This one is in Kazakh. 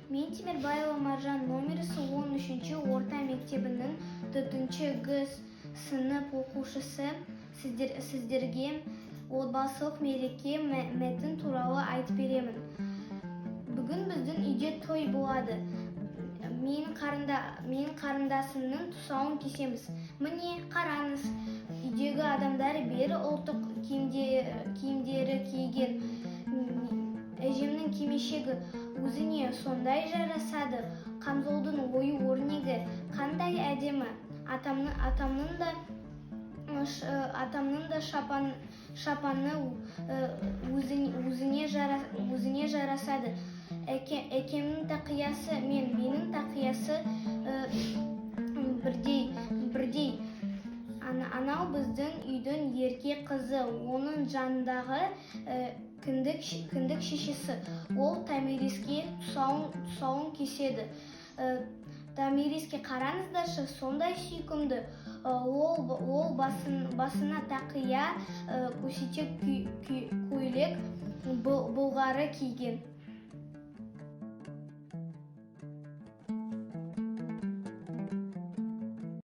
Мен Темирбаева Маржан номерісі 13-ші орта мектебінің 4-ші Г сынып оқушысы. Сіздерге отбасылық мереке мәтін туралы айтып беремін. Бүгін біздің үйде той болады. Менің қарындасымның тұсауын кесеміз. Міне, қараңыз, үйдегі адамдар бері ұлттық киімдері киген. Әжемнің кимешегі өзіне сондай жарасады. Қамзолдың ою-өрнегі қандай әдемі. Атамның да шапаны өзіне жарасады. Әкемнің тақиясы мен менің тақиясы бірдей. Анау біздің үйдің ерке қызы, оның жанындағы кіндік шешесі. Ол Томириске тұсауын кеседі. Томириске қараңыздаршы, сондай сүйкімді. Ол басына тақия, көсетек көйлек былғары киген.